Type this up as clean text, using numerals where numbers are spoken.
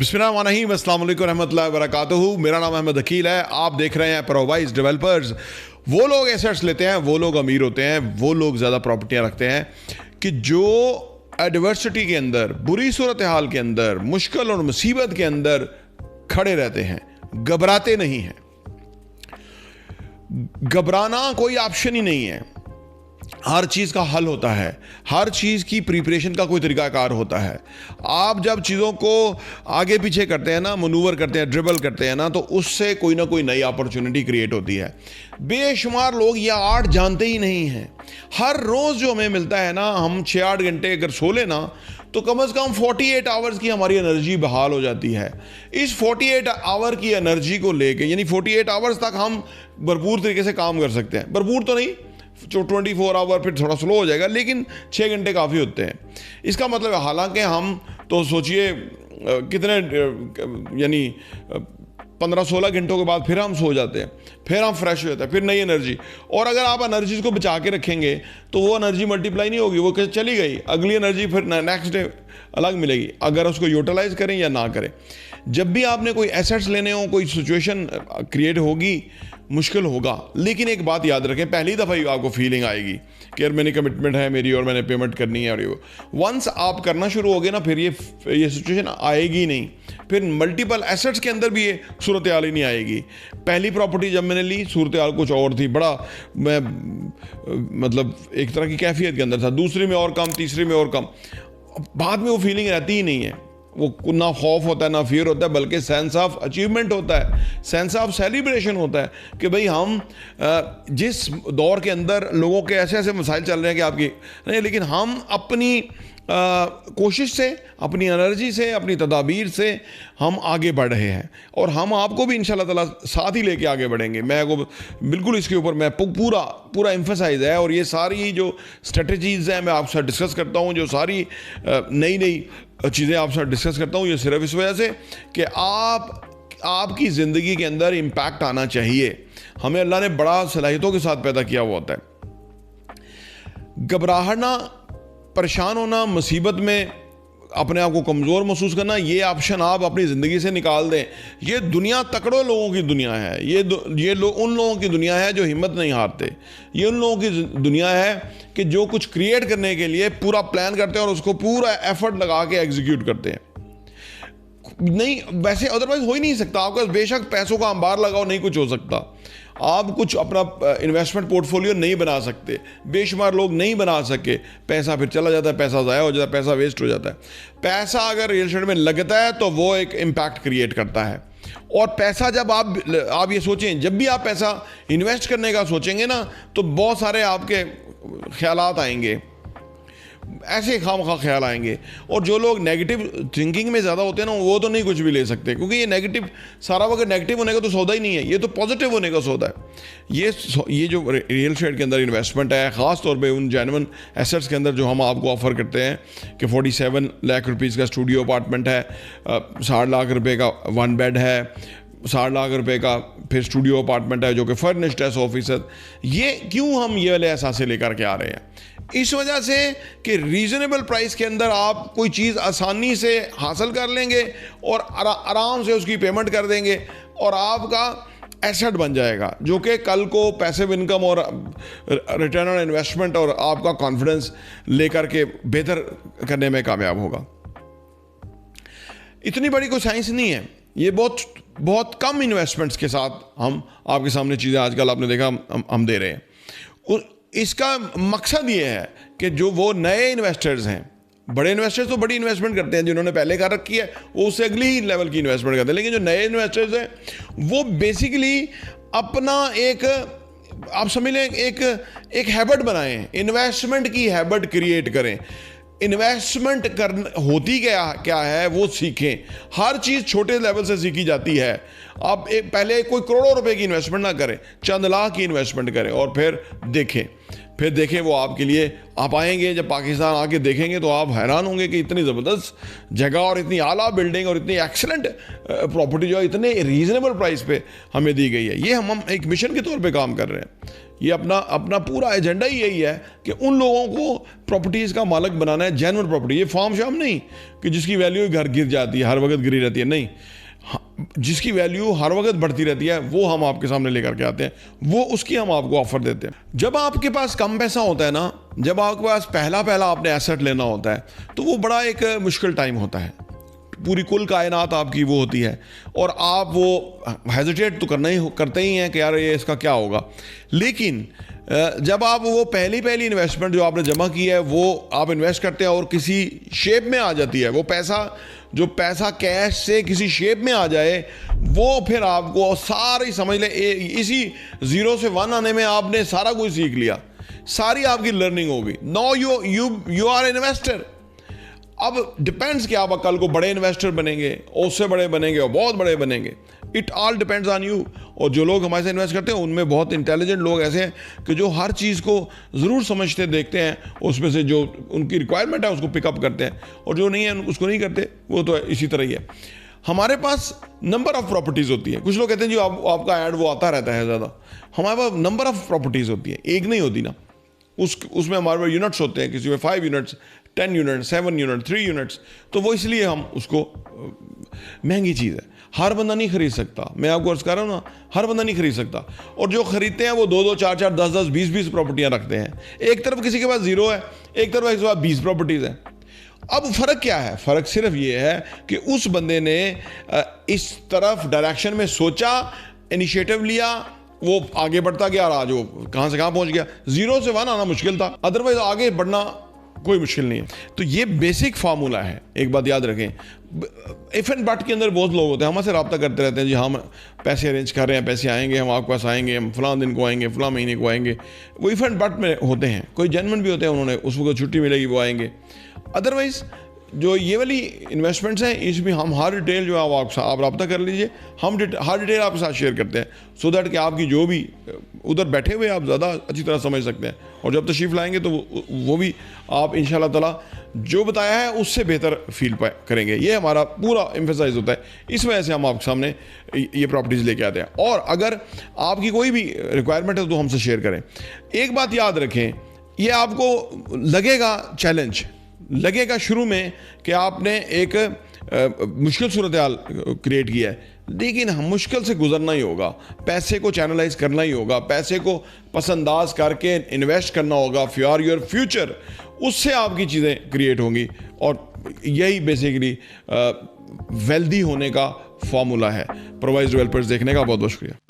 बिस्मिल्लाहिर्रहमानिर्रहीम, अस्सलाम वालेकुम रहमतुल्लाहि व बरकातुहू। मेरा नाम अहमद अकील है। आप देख रहे हैं प्रोवाइज डेवलपर्स। वो लोग एसेट्स लेते हैं, वो लोग अमीर होते हैं, वो लोग ज़्यादा प्रॉपर्टियां रखते हैं कि जो एडवर्सिटी के अंदर, बुरी सूरत हाल के अंदर, मुश्किल और मुसीबत के अंदर खड़े रहते हैं, घबराते नहीं हैं। घबराना कोई ऑप्शन ही नहीं है। हर चीज़ का हल होता है, हर चीज़ की प्रिपरेशन का कोई तरीकाकार होता है। आप जब चीज़ों को आगे पीछे करते हैं ना, मनूवर करते हैं, ड्रिबल करते हैं ना, तो उससे कोई ना कोई नई अपॉर्चुनिटी क्रिएट होती है। बेशुमार लोग यह आर्ट जानते ही नहीं हैं। हर रोज़ जो हमें मिलता है ना, हम 6-8 घंटे अगर सो लें ना, तो कम से कम 48 आवर्स की हमारी एनर्जी बहाल हो जाती है। इस 48 आवर की एनर्जी को लेके, यानी 48 आवर्स तक हम भरपूर तरीके से काम कर सकते हैं। भरपूर तो नहीं, 24 आवर फिर थोड़ा स्लो हो जाएगा, लेकिन 6 घंटे काफ़ी होते हैं। इसका मतलब है, हालांकि हम तो सोचिए कितने, यानी 15-16 घंटों के बाद फिर हम सो जाते हैं, फिर हम फ्रेश हो जाते हैं, फिर नई एनर्जी। और अगर आप एनर्जीज को बचा के रखेंगे तो वो एनर्जी मल्टीप्लाई नहीं होगी, वो चली गई, अगली एनर्जी फिर नेक्स्ट डे अलग मिलेगी, अगर उसको यूटिलाइज करें या ना करें। जब भी आपने कोई एसेट्स लेने हो, कोई सिचुएशन क्रिएट होगी, मुश्किल होगा, लेकिन एक बात याद रखें, पहली दफ़ा ही आपको फीलिंग आएगी कि यार मैंने कमिटमेंट है मेरी और मैंने पेमेंट करनी है। और वंस आप करना शुरू हो गए ना, फिर ये सिचुएशन आएगी नहीं। फिर मल्टीपल एसेट्स के अंदर भी ये सूरत हाल ही नहीं आएगी। पहली प्रॉपर्टी जब मैंने ली, सूरत हाल कुछ और थी, बड़ा मैं मतलब एक तरह की कैफियत के अंदर था। दूसरी में और कम, तीसरी में और कम। बाद में वो फीलिंग रहती ही नहीं है। वो ना खौफ होता है, ना फियर होता है, बल्कि सेंस ऑफ अचीवमेंट होता है, सेंस ऑफ सेलिब्रेशन होता है कि भाई हम जिस दौर के अंदर लोगों के ऐसे ऐसे मसाइल चल रहे हैं कि आपकी नहीं, लेकिन हम अपनी कोशिश से, अपनी एनर्जी से, अपनी तदाबीर से हम आगे बढ़ रहे हैं, और हम आपको भी इंशाल्लाह ताला साथ ही लेके आगे बढ़ेंगे। मैं को बिल्कुल इसके ऊपर मैं पूरा एम्फसाइज है। और ये सारी जो स्ट्रेटजीज़ हैं मैं आपसे डिस्कस करता हूँ, जो सारी नई चीज़ें आपसे डिस्कस करता हूँ, ये सिर्फ इस वजह से कि आपकी ज़िंदगी के अंदर इम्पैक्ट आना चाहिए। हमें अल्लाह ने बड़ा सलाहियतों के साथ पैदा किया हुआ होता है। घबराहना, परेशान होना, मुसीबत में अपने आप को कमज़ोर महसूस करना, ये ऑप्शन आप अपनी ज़िंदगी से निकाल दें। ये दुनिया तकड़ों लोगों की दुनिया है। उन लोगों की दुनिया है जो हिम्मत नहीं हारते। ये उन लोगों की दुनिया है कि जो कुछ क्रिएट करने के लिए पूरा प्लान करते हैं और उसको पूरा एफर्ट लगा के एग्जीक्यूट करते हैं। नहीं, वैसे अदरवाइज हो ही नहीं सकता। आपका बेशक पैसों का अंबार लगाओ, नहीं कुछ हो सकता। आप कुछ अपना इन्वेस्टमेंट पोर्टफोलियो नहीं बना सकते। बेशुमार लोग नहीं बना सके। पैसा फिर चला जाता है, पैसा ज़ाया हो जाता है, पैसा वेस्ट हो जाता है। पैसा अगर रियल एस्टेट में लगता है तो वो एक इम्पैक्ट क्रिएट करता है। और पैसा जब आप ये सोचें, जब भी आप पैसा इन्वेस्ट करने का सोचेंगे ना, तो बहुत सारे आपके ख्यालात आएंगे, ऐसे खामखा ख्याल आएंगे। और जो लोग नेगेटिव थिंकिंग में ज़्यादा होते हैं ना, वो तो नहीं कुछ भी ले सकते, क्योंकि ये नेगेटिव, सारा वक्त नेगेटिव होने का तो सौदा ही नहीं है, ये तो पॉजिटिव होने का सौदा है। ये जो रियल एस्टेट के अंदर इन्वेस्टमेंट है, ख़ास तौर पे उन जेन्युइन एसेट्स के अंदर जो हम आपको ऑफ़र करते हैं कि 47 लाख रुपीज़ का स्टूडियो अपार्टमेंट है, 60 लाख रुपये का 1 बेड है, 60 लाख रुपए का फिर स्टूडियो अपार्टमेंट है जो कि फर्निश्ड है 100%। ये क्यों हम ये वाले एहसास लेकर के आ रहे हैं? इस वजह से कि रीज़नेबल प्राइस के अंदर आप कोई चीज़ आसानी से हासिल कर लेंगे और आराम से उसकी पेमेंट कर देंगे, और आपका एसेट बन जाएगा जो कि कल को पैसिव इनकम और रिटर्न ऑन इन्वेस्टमेंट और आपका कॉन्फिडेंस लेकर के बेहतर करने में कामयाब होगा। इतनी बड़ी कोई साइंस नहीं है। ये बहुत कम इन्वेस्टमेंट्स के साथ हम आपके सामने चीज़ें आजकल आपने देखा हम दे रहे हैं। इसका मकसद ये है कि जो वो नए इन्वेस्टर्स हैं, बड़े इन्वेस्टर्स तो बड़ी इन्वेस्टमेंट करते हैं, जिन्होंने पहले कर रखी है वो उससे अगली ही लेवल की इन्वेस्टमेंट करते हैं, लेकिन जो नए इन्वेस्टर्स हैं वो बेसिकली अपना एक, आप समझ लें, एक हैबिट बनाएं, इन्वेस्टमेंट की हैबिट क्रिएट करें। इन्वेस्टमेंट होती क्या है वो सीखें। हर चीज़ छोटे लेवल से सीखी जाती है। आप पहले कोई करोड़ों रुपए की इन्वेस्टमेंट ना करें, चंद लाख की इन्वेस्टमेंट करें और फिर देखें, फिर देखें वो आपके लिए, आप आएंगे जब पाकिस्तान आके देखेंगे तो आप हैरान होंगे कि इतनी ज़बरदस्त जगह और इतनी आला बिल्डिंग और इतनी एक्सीलेंट प्रॉपर्टी जो है इतने रीज़नेबल प्राइस पे हमें दी गई है। ये हम एक मिशन के तौर पे काम कर रहे हैं। ये अपना पूरा एजेंडा ही यही है कि उन लोगों को प्रॉपर्टीज़ का मालिक बनाना है, जेन्युइन प्रॉपर्टी। ये फार्म शाम नहीं कि जिसकी वैल्यू घर गिर जाती है, हर वक्त गिरी रहती है, नहीं, जिसकी वैल्यू हर वक्त बढ़ती रहती है वो हम आपके सामने लेकर के आते हैं, वो उसकी हम आपको ऑफर देते हैं। जब आपके पास कम पैसा होता है ना, जब आपके पास पहला आपने एसेट लेना होता है तो वो बड़ा एक मुश्किल टाइम होता है। पूरी कुल कायनात आपकी वो होती है और आप वो हेजिटेट तो करते ही हैं कि यार ये इसका क्या होगा। लेकिन जब आप वो पहली इन्वेस्टमेंट जो आपने जमा की है वो आप इन्वेस्ट करते हैं और किसी शेप में आ जाती है, वो पैसा कैश से किसी शेप में आ जाए, वो फिर आपको सारी समझ ले इसी 0 से 1 आने में आपने सारा कुछ सीख लिया, सारी आपकी लर्निंग होगी। Now you are investor. अब डिपेंड्स कि आप कल को बड़े इन्वेस्टर बनेंगे, उससे बड़े बनेंगे और बहुत बड़े बनेंगे। It all depends on you. और जो लोग हमारे से इन्वेस्ट करते हैं उनमें बहुत इंटेलिजेंट लोग ऐसे हैं कि जो हर चीज़ को ज़रूर समझते देखते हैं, उसमें से जो उनकी रिक्वायरमेंट है उसको पिकअप करते हैं, और जो नहीं है उसको नहीं करते। वो तो इसी तरह ही है। हमारे पास नंबर ऑफ़ प्रॉपर्टीज़ होती है। कुछ लोग कहते हैं जी आपका ऐड वो आता रहता है ज़्यादा। हमारे पास नंबर ऑफ़ प्रॉपर्टीज़ होती है, एक नहीं होती ना। उसमें हमारे पास यूनिट्स होते हैं, किसी में 5 यूनिट्स, 10 यूनिट, 7 यूनिट, 3 यूनिट्स। तो वो इसलिए हम उसको, महंगी चीज़ है, हर बंदा नहीं खरीद सकता। मैं आपको अर्ज़ कर रहा हूँ ना, हर बंदा नहीं खरीद सकता। और जो खरीदते हैं वो 2-2, 4-4, 10-10, 20-20 प्रॉपर्टियाँ रखते हैं। एक तरफ किसी के पास 0 है, एक तरफ किसी के पास 20 प्रॉपर्टीज़ हैं। अब फ़र्क क्या है? फ़र्क सिर्फ ये है कि उस बंदे ने इस तरफ डायरेक्शन में सोचा, इनिशिएटिव लिया, वो आगे बढ़ता गया और आज वो कहाँ से कहाँ पहुँच गया। 0 से 1 आना मुश्किल था, अदरवाइज आगे बढ़ना कोई मुश्किल नहीं है। तो ये बेसिक फार्मूला है। एक बात याद रखें, इफ़ एंड बट के अंदर बहुत लोग होते हैं, हमसे रब्ता करते रहते हैं, जी हम पैसे अरेंज कर रहे हैं, पैसे आएंगे, हम आपके पास आएंगे, हम फलां दिन को आएंगे, फलां महीने को आएंगे। वो इफ़ एंड बट में होते हैं। कोई जेन्युइन भी होते हैं, उन्होंने उसको छुट्टी मिलेगी वो आएंगे। अदरवाइज़ जो ये वाली इन्वेस्टमेंट्स हैं, इसमें हम हर डिटेल जो है आप रब्ता कर लीजिए, हम हर डिटेल आपके साथ शेयर करते हैं, सो दैट कि आपकी जो भी उधर बैठे हुए आप ज़्यादा अच्छी तरह समझ सकते हैं। और जब तशरीफ़ लाएंगे तो वो भी आप इंशाल्लाह ताला जो बताया है उससे बेहतर फील करेंगे। ये हमारा पूरा एम्फेसाइज होता है। इस वजह से हम आपके सामने ये प्रॉपर्टीज़ लेके आते हैं। और अगर आपकी कोई भी रिक्वायरमेंट है तो हमसे शेयर करें। एक बात याद रखें, ये आपको लगेगा चैलेंज, लगेगा शुरू में कि आपने एक मुश्किल सूरत हाल क्रिएट किया है, लेकिन हम मुश्किल से गुजरना ही होगा। पैसे को चैनलाइज करना ही होगा, पैसे को पसंदाज करके इन्वेस्ट करना होगा फॉर योर फ्यूचर। उससे आपकी चीज़ें क्रिएट होंगी और यही बेसिकली वेल्दी होने का फॉर्मूला है। प्रोवाइज डेवलपर्स देखने का बहुत बहुत शुक्रिया।